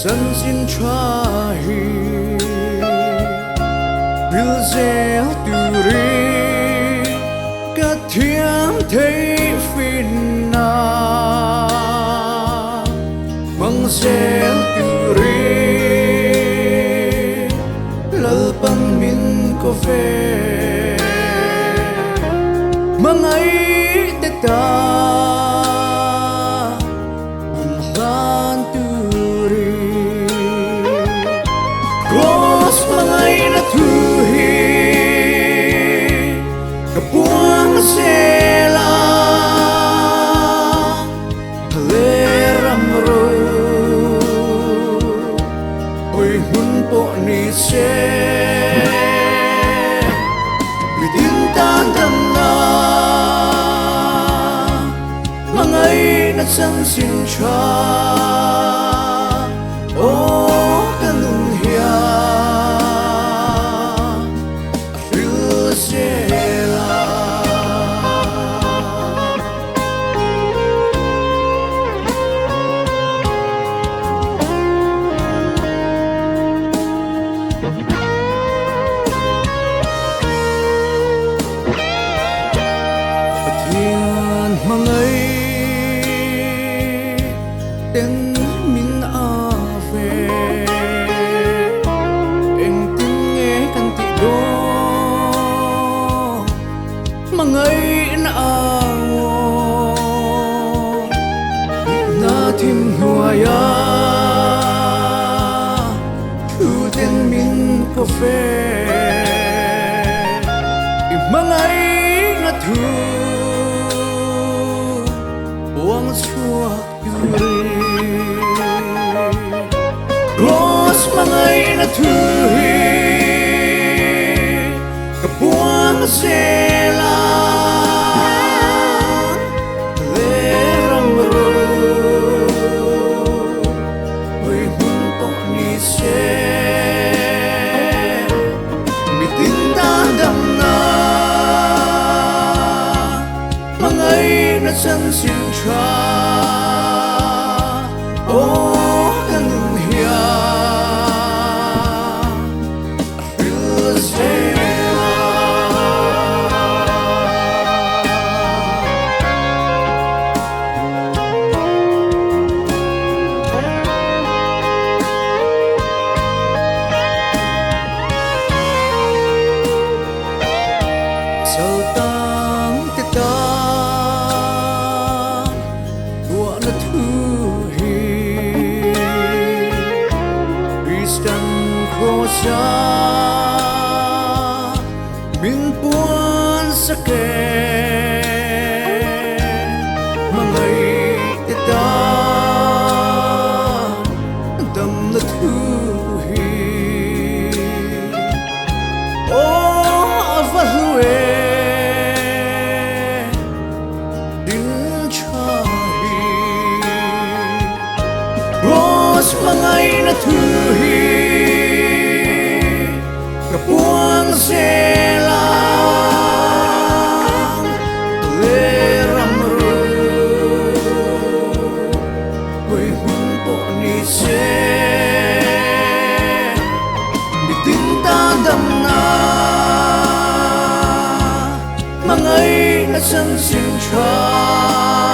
sân xin trai bil gieo tu ri cả thiam thấy phin na mang gieo tu ri lal pang min ko ve mang ai te ta Kapuang sela leram ro oi hun po ni se bidin tan dam na mangai na sang sin cha o kanung hia mang ấy tên min a về em tin nghe căn tị đô mang ấy na na thêm hoa ya thu tên min có về mang ấy na thu Wang chua yuri Ros mangai na thui Kapuang sela Leram ro Oi hun po ni se Mitin ta dam na Mangai na sang sin cha o kanung hia feel so tang te ta Khosa min puan sake mangai te ta dam na thu hi o avalue din chai ros mangai na thu hi Kapuang sela leram ro oi hun po ni se bitin ta dam na mangai na sang sin cha